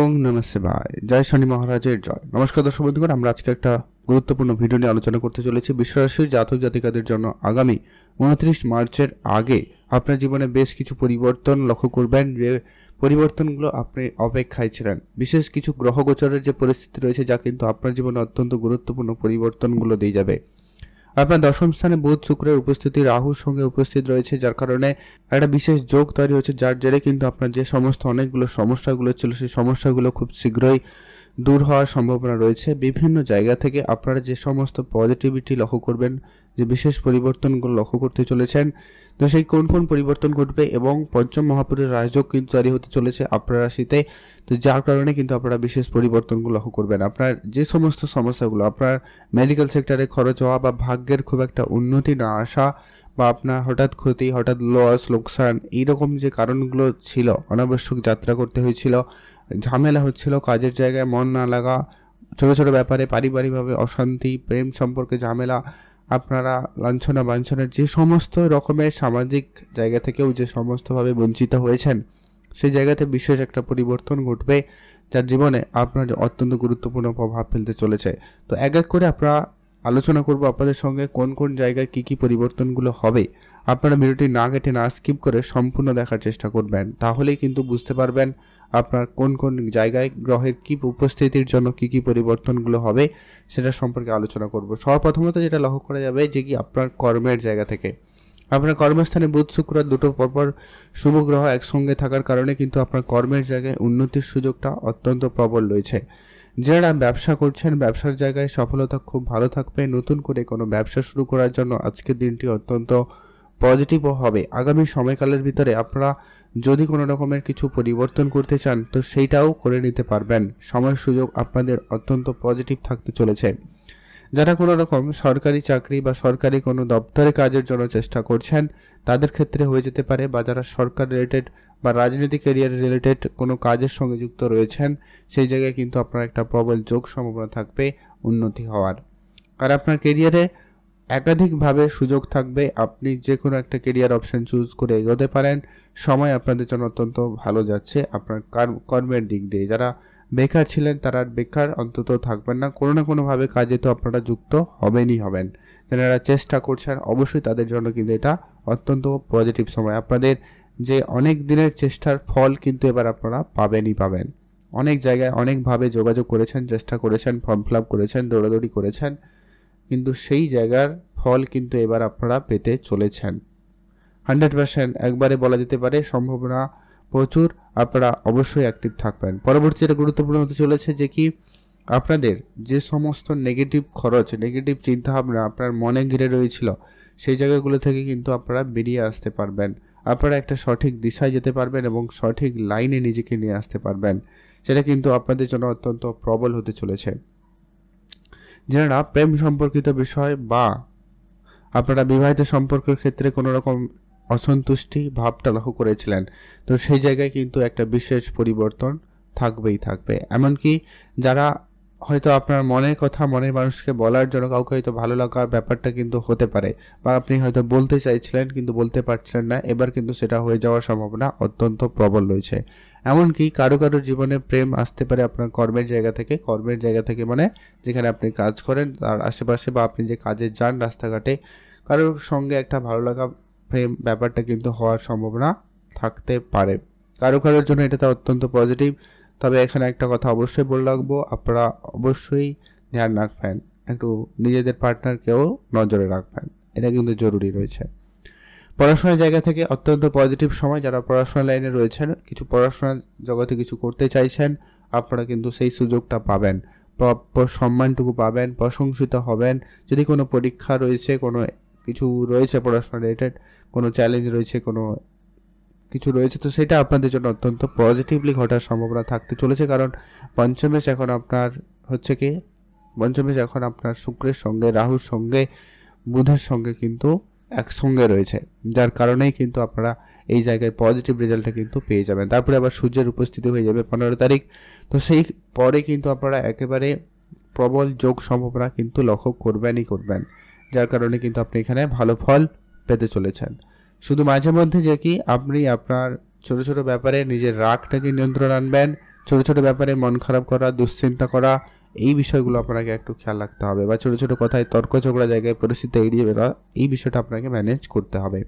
ওং নমঃ শিবায়। জয় শনি মহারাজের জয়। নমস্কার দর্শক বন্ধুগণ, আমরা আজকে একটা গুরুত্বপূর্ণ ভিডিও নিয়ে আলোচনা করতে চলেছি। বৃষরাশির জাতক জাতিকাদের জন্য আগামী 29 মার্চের আগে আপনার জীবনে বেশ কিছু পরিবর্তন লক্ষ্য করবেন, যে পরিবর্তনগুলো আপনি অপেক্ষায় ছিলেন। বিশেষ কিছু গ্রহগোচরের যে পরিস্থিতি রয়েছে, যা কিন্তু আপনার জীবনে অত্যন্ত গুরুত্বপূর্ণ পরিবর্তনগুলো দিয়ে যাবে। আপনার দশম স্থানে বুধ শুক্রের উপস্থিতি রাহুর সঙ্গে উপস্থিত রয়েছে, যার কারণে একটা বিশেষ যোগ তৈরি হচ্ছে, যার জেরে কিন্তু আপনার যে সমস্ত অনেকগুলো সমস্যাগুলো ছিল, সেই সমস্যাগুলো খুব শীঘ্রই দূর হওয়ার সম্ভাবনা রয়েছে। বিভিন্ন জায়গা থেকে আপনারা যে সমস্ত পজিটিভিটি লক্ষ্য করবেন, যে বিশেষ পরিবর্তনগুলো লক্ষ্য করতে চলেছেন, তো সেই কোন কোন পরিবর্তন ঘটবে এবং পঞ্চম মহাপুরের রাজযোগ কিন্তু তৈরি হতে চলেছে আপনার রাশিতে। তো যার কারণে কিন্তু আপনারা বিশেষ পরিবর্তনগুলো লক্ষ্য করবেন। আপনার যে সমস্ত সমস্যাগুলো, আপনার মেডিকেল সেক্টরে খরচ হওয়া বা ভাগ্যের খুব একটা উন্নতি না আসা, বা আপনার হঠাৎ ক্ষতি, হঠাৎ লস লোকসান, এইরকম যে কারণগুলো ছিল, অনাবশ্যক যাত্রা করতে হয়েছিল, ঝামেলা হচ্ছিল, কাজের জায়গায় মন না লাগা, ছোটো ছোটো ব্যাপারে পারিবারিকভাবে অশান্তি, প্রেম সম্পর্কে ঝামেলা, আপনারা লাঞ্ছনা বাঞ্ছনার যে সমস্ত রকমের সামাজিক জায়গা থেকেও যে সমস্তভাবে বঞ্চিত হয়েছেন, সেই জায়গাতে বিশেষ একটা পরিবর্তন ঘটবে, যার জীবনে আপনার অত্যন্ত গুরুত্বপূর্ণ প্রভাব ফেলতে চলেছে। তো এক এক করে আমরা আলোচনা করব আপনাদের সঙ্গে কোন কোন জায়গায় কি কি পরিবর্তনগুলো হবে। আপনারা ভিডিওটি না কেটে না স্কিপ করে সম্পূর্ণ দেখার চেষ্টা করবেন, তাহলেই কিন্তু বুঝতে পারবেন আপনার কোন কোন জায়গায় গ্রহের কি উপস্থিতির জন্য কি কি পরিবর্তনগুলো হবে, সেটা সম্পর্কে আলোচনা করব। সর্বপ্রথমত যেটা লক্ষ্য করা যাবে, যে কি আপনার কর্মের জায়গা থেকে আপনার কর্মস্থানে বুধ শুক্র দুটো পরপর শুভ গ্রহ একসঙ্গে থাকার কারণে কিন্তু আপনার কর্মের জায়গায় উন্নতির সুযোগটা অত্যন্ত প্রবল রয়েছে। যারা ব্যবসা করছেন, ব্যবসার জায়গায় সফলতা খুব ভালো থাকবে। নতুন করে কোনো ব্যবসা শুরু করার জন্য আজকের দিনটি অত্যন্ত পজিটিভও হবে। আগামী সময়কালের ভিতরে আপনারা যদি কোনো রকমের কিছু পরিবর্তন করতে চান, তো সেইটাও করে নিতে পারবেন। সময় সুযোগ আপনাদের অত্যন্ত পজিটিভ থাকতে চলেছে। যারা কোনো রকম সরকারি চাকরি বা সরকারি কোনো দপ্তরে কাজের জন্য চেষ্টা করছেন, তাদের ক্ষেত্রে হয়ে যেতে পারে, বা যারা সরকার রিলেটেড বা রাজনৈতিক ক্যারিয়ার রিলেটেড কোনো কাজের সঙ্গে যুক্ত রয়েছেন, সেই জায়গায় কিন্তু আপনার একটা প্রবল যোগ সম্ভাবনা থাকবে উন্নতি হওয়ার। আর আপনার কেরিয়ারে একাধিকভাবে সুযোগ থাকবে, আপনি যে কোনো একটা কেরিয়ার অপশন চুজ করে এগোতে পারেন। সময় আপনাদের জন্য অত্যন্ত ভালো যাচ্ছে আপনার কর্মের দিক দিয়ে। যারা বেকার ছিলেন, তারা বেকার অন্তত থাকবেন না, কোনো না কোনোভাবে কাজে তো আপনারা যুক্ত হবেন। যারা চেষ্টা করছেন, অবশ্যই তাদের জন্য কিন্তু এটা অত্যন্ত পজিটিভ সময়। আপনাদের যে অনেক দিনের চেষ্টার ফল কিন্তু এবার আপনারা পাবেন। অনেক জায়গায় অনেকভাবে যোগাযোগ করেছেন, চেষ্টা করেছেন, ফর্ম ফিল আপ করেছেন, দৌড়াদৌড়ি করেছেন, কিন্তু সেই জায়গার ফল কিন্তু এবার আপনারা পেতে চলেছেন 100%। একবারে বলা যেতে পারে সম্ভাবনা প্রচুর, আপনারা অবশ্যই অ্যাক্টিভ থাকবেন। পরবর্তী যেটা গুরুত্বপূর্ণ হতে চলেছে, যে কি আপনাদের যে সমস্ত নেগেটিভ খরচ, নেগেটিভ চিন্তাভাবনা আপনার মনে ঘিরে রয়েছিল, সেই জায়গাগুলো থেকে কিন্তু আপনারা বেরিয়ে আসতে পারবেন। আপনারা একটা সঠিক দিশায় যেতে পারবেন এবং সঠিক লাইনে নিজেকে নিয়ে আসতে পারবেন। সেটা কিন্তু আপনাদের জন্য অত্যন্ত প্রবল হতে চলেছে। যারা প্রেম সম্পর্কিত বিষয় বা আপনারা বিবাহিত সম্পর্কের ক্ষেত্রে কোনো রকম অসন্তুষ্টি ভাবটা লক্ষ্য করেছিলেন, তো সেই জায়গায় কিন্তু একটা বিশেষ পরিবর্তন থাকবে। এমনকি যারা হয়তো আপনার মনের কথা মনের মানুষকে বলার জন্য কাউকে হয়তো ভালো লাগার ব্যাপারটা কিন্তু হতে পারে, বা আপনি হয়তো বলতে চাইছিলেন কিন্তু বলতে পারছিলেন না, এবার কিন্তু সেটা হয়ে যাওয়ার সম্ভাবনা অত্যন্ত প্রবল রয়েছে। এমনকি কারো জীবনে প্রেম আসতে পারে আপনার কর্মের জায়গা থেকে মানে যেখানে আপনি কাজ করেন তার আশেপাশে, বা আপনি যে কাজে যান রাস্তাঘাটে, কারোর সঙ্গে একটা ভালো লাগা প্রেম ব্যাপারটা কিন্তু হওয়ার সম্ভাবনা থাকতে পারে। কারোর জন্য এটা অত্যন্ত পজিটিভ। তবে এখানে একটা কথা অবশ্যই বলে রাখবো, আপনারা অবশ্যই ধ্যান রাখবেন, একটু নিজেদের পার্টনারকেও নজরে রাখবেন, এটা কিন্তু জরুরি রয়েছে। পড়াশোনার জায়গা থেকে অত্যন্ত পজিটিভ সময়। যারা পড়াশোনার লাইনে রয়েছেন, কিছু পড়াশোনার জগতে কিছু করতে চাইছেন, আপনারা কিন্তু সেই সুযোগটা পাবেন, প্রাপ্য সম্মানটুকু পাবেন, প্রশংসিত হবেন। যদি কোনো পরীক্ষা রয়েছে, কোনো কিছু রয়েছে পড়াশোনা রিলেটেড, কোনো চ্যালেঞ্জ রয়েছে, কোনো কিছু রয়েছে, তো সেটা আপনাদের জন্য অত্যন্ত পজিটিভলি ঘটার সম্ভাবনা থাকতে চলেছে। কারণ পঞ্চমেশ এখন আপনার শুক্রের সঙ্গে, রাহুর সঙ্গে, বুধের সঙ্গে কিন্তু একসঙ্গে রয়েছে, যার কারণেই কিন্তু আপনারা এই জায়গায় পজিটিভ রেজাল্টটা কিন্তু পেয়ে যাবেন। তারপরে আবার সূর্যের উপস্থিতি হয়ে যাবে 15 তারিখ, তো সেই পরে কিন্তু আপনারা একেবারে প্রবল যোগ সম্ভাবনা কিন্তু লক্ষ্য করবেন, যার কারণে কিন্তু আপনি এখানে ভালো ফল পেতে চলেছেন। শুধু মাঝে মধ্যে যে কি আপনি আপনার ছোট ছোট ব্যাপারে নিজের রাগটাকে নিয়ন্ত্রণ আনবেন, ছোট ছোট ব্যাপারে মন খারাপ করা, দুশ্চিন্তা করা, এই বিষয়গুলো আপনাকে একটু খেয়াল রাখতে হবে, বা ছোট ছোট কথায় তর্ক ঝগড়া জায়গায় পরিস্থিতি এড়িয়ে বেরোয়া, এই বিষয়টা আপনাকে ম্যানেজ করতে হবে।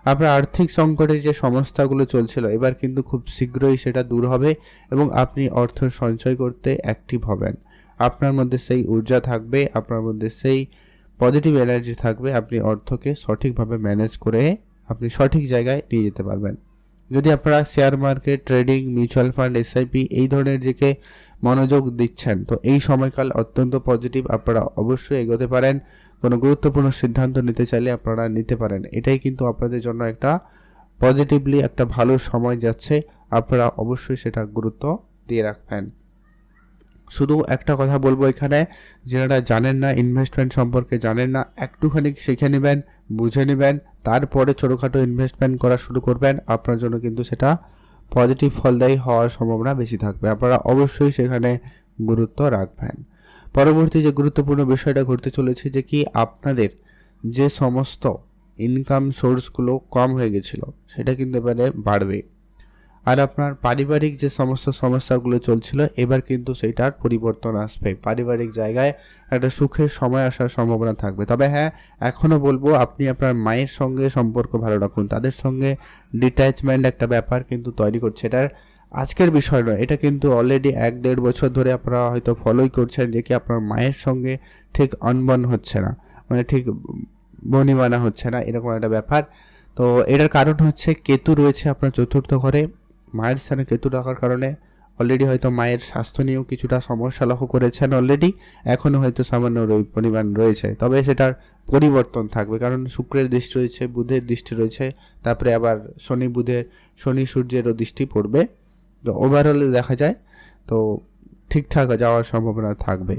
আপনার আর্থিক সংকটে যে সমস্যাগুলো চলছিল এবার কিন্তু খুব শীঘ্রই সেটা দূর হবে এবং আপনি অর্থ সঞ্চয় করতে অ্যাক্টিভ হবেন। আপনার মধ্যে সেই ঊর্জা থাকবে, আপনার মধ্যে সেই পজিটিভ এনার্জি থাকবে, আপনি অর্থকে সঠিকভাবে ম্যানেজ করে আপনি সঠিক জায়গায় নিয়ে যেতে পারবেন। যদি আপনারা share market, trading, mutual fund, SIP এই ধরনের দিকে মনোযোগ দিচ্ছেন, তো এই সময়কাল অত্যন্ত পজিটিভ, আপনারা অবশ্যই এগোতে পারেন। কোনো গুরুত্বপূর্ণ সিদ্ধান্ত নিতে চাইলে আপনারা নিতে পারেন। এটাই কিন্তু আপনাদের জন্য একটা পজিটিভলি একটা ভালো সময় যাচ্ছে, আপনারা অবশ্যই সেটা গুরুত্ব দিয়ে রাখবেন। শুধু একটা কথা বলবো, এখানে যারা জানেন না, ইনভেস্টমেন্ট সম্পর্কে জানেন না, একটুখানি শিখে নেবেন, বুঝে নেবেন, তারপরে ছোটোখাটো ইনভেস্টমেন্ট করা শুরু করবেন, আপনার জন্য কিন্তু সেটা পজিটিভ ফলদায়ী হওয়ার সম্ভাবনা বেশি থাকবে। আপনারা অবশ্যই সেখানে গুরুত্ব রাখবেন। পরবর্তী যে গুরুত্বপূর্ণ বিষয়টা ঘটতে চলেছে যে কি আপনাদের যে সমস্ত ইনকাম সোর্সগুলো কম হয়ে গেছিলো সেটা কিন্তু এবারে বাড়বে। আর আপনার পারিবারিক যে সমস্ত সমস্যাগুলো চলছিল এবার কিন্তু সেইটার পরিবর্তন আসবে। পারিবারিক জায়গায় একটা সুখের সময় আসার সম্ভাবনা থাকবে। তবে হ্যাঁ, এখনও বলবো আপনি আপনার মায়ের সঙ্গে সম্পর্ক ভালো রাখুন। তাদের সঙ্গে ডিট্যাচমেন্ট একটা ব্যাপার কিন্তু তৈরি করছে। এটার আজকের বিষয় নয়, এটা কিন্তু অলরেডি 1-1.5 বছর ধরে আপনারা হয়তো ফলোই করছেন যে কি আপনার মায়ের সঙ্গে ঠিক অনবন হচ্ছে না, মানে ঠিক বনিবানা হচ্ছে না, এরকম একটা ব্যাপার। তো এটার কারণ হচ্ছে কেতু রয়েছে আপনার চতুর্থ ঘরে। মায়ের স্থানে কেতু রাখার কারণে অলরেডি হয়তো মায়ের স্বাস্থ্য নিয়েও কিছুটা সমস্যা লক্ষ্য করেছেন অলরেডি, এখনও হয়তো সামান্য পরিমাণ রয়েছে, তবে সেটার পরিবর্তন থাকবে। কারণ শুক্রের দৃষ্টি রয়েছে, বুধের দৃষ্টি রয়েছে, তারপরে আবার শনি সূর্যেরও দৃষ্টি পড়বে। তো ওভারঅলে দেখা যায় তো ঠিকঠাক যাওয়ার সম্ভাবনা থাকবে।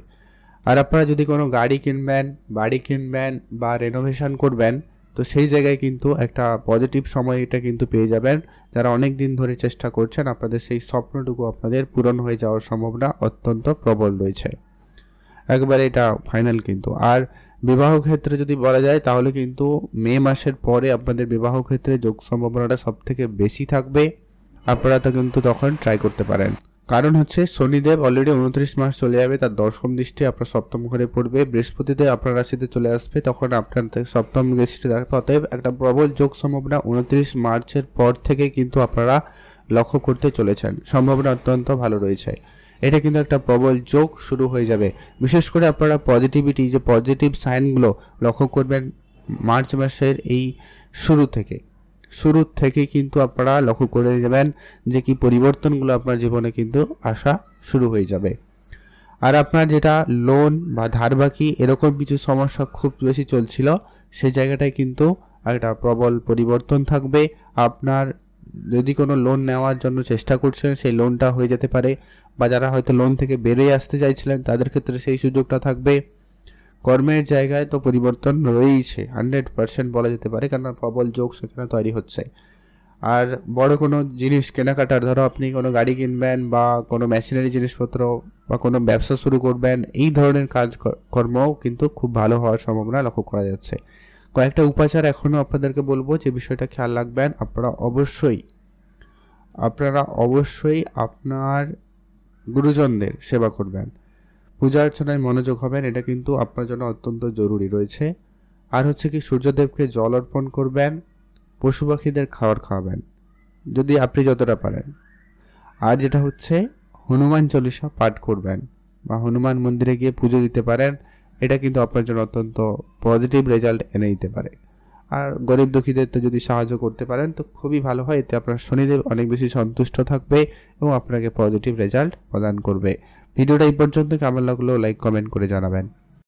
আর আপনারা যদি কোনো গাড়ি কিনবেন, বাড়ি কিনবেন বা রেনোভেশন করবেন, তো সেই জায়গায় কিন্তু একটা পজিটিভ সময় এটা কিন্তু পেয়ে যাবেন। যারা অনেক দিন ধরে চেষ্টা করছেন, আপনাদের সেই স্বপ্নটুকু আপনাদের পূরণ হয়ে যাওয়ার সম্ভাবনা অত্যন্ত প্রবল রয়েছে, একবারে এটা ফাইনাল কিন্তু। আর বিবাহ ক্ষেত্রে যদি বলা যায় তাহলে কিন্তু মে মাসের পরে আপনাদের বিবাহ ক্ষেত্রে যোগ সম্ভাবনাটা সব থেকে বেশি থাকবে। আপনারা তো কিন্তু তখন ট্রাই করতে পারেন। কারণ হচ্ছে শনিদেব অলরেডি 29 মাস চলে যাবে, তার দশম দৃষ্টি আপনার সপ্তম ঘরে পড়বে, বৃহস্পতিদেব আপনার রাশিতে চলে আসবে, তখন আপনার সপ্তম দৃষ্টি থাকবে। অতএব একটা প্রবল যোগ সম্ভাবনা 29 মার্চের পর থেকে কিন্তু আপনারা লক্ষ্য করতে চলেছেন, সম্ভাবনা অত্যন্ত ভালো রয়েছে। এটা কিন্তু একটা প্রবল যোগ শুরু হয়ে যাবে। বিশেষ করে আপনারা পজিটিভিটি, যে পজিটিভ সাইনগুলো লক্ষ্য করবেন মার্চ মাসের এই শুরু থেকে কিন্তু আপনারা লক্ষ্য করে যাবেন যে কি পরিবর্তনগুলো আপনার জীবনে কিন্তু আসা শুরু হয়ে যাবে। আর আপনার যেটা লোন বা ধার বাকি এরকম কিছু সমস্যা খুব বেশি চলছিল, সেই জায়গাটায় কিন্তু একটা প্রবল পরিবর্তন থাকবে। আপনার যদি কোনো লোন নেওয়ার জন্য চেষ্টা করছেন, সেই লোনটা হয়ে যেতে পারে, বা যারা হয়তো লোন থেকে বেরিয়ে আসতে চাইছিলেন তাদের ক্ষেত্রে সেই সুযোগটা থাকবে। কর্মের জায়গায় তো পরিবর্তন রয়েইছে, 100% বলা যেতে পারে, কারণ প্রবল যোগ সেখানে তৈরি হচ্ছে। আর বড় কোনো জিনিস কেনাকাটার, ধরো আপনি কোনো গাড়ি কিনবেন বা কোনো মেশিনারি জিনিসপত্র বা কোনো ব্যবসা শুরু করবেন, এই ধরনের কর্মও কিন্তু খুব ভালো হওয়ার সম্ভাবনা লক্ষ্য করা যাচ্ছে। কয়েকটা উপাচার এখনও আপনাদেরকে বলবো যে বিষয়টা খেয়াল রাখবেন। আপনারা অবশ্যই আপনার গুরুজনদের সেবা করবেন, পূজা অর্চনায় মনোযোগ হবেন, এটা কিন্তু আপনার জন্য অত্যন্ত জরুরি রয়েছে। আর হচ্ছে কি সূর্যদেবকে জল অর্পণ করবেন, পশু পাখিদের খাবার খাওয়াবেন যদি আপনি যতটা পারেন। আর যেটা হচ্ছে হনুমান চল্লিশা পাঠ করবেন বা হনুমান মন্দিরে গিয়ে পুজো দিতে পারেন, এটা কিন্তু আপনার জন্য অত্যন্ত পজিটিভ রেজাল্ট এনে দিতে পারে। আর গরিব দুঃখীদের তো যদি সাহায্য করতে পারেন তো খুবই ভালো হয়, এতে আপনার শনিদেব অনেক বেশি সন্তুষ্ট থাকবে এবং আপনাকে পজিটিভ রেজাল্ট প্রদান করবে। ভিডিওটা এই পর্যন্ত কেমন লাগলো লাইক কমেন্ট করে জানাবেন।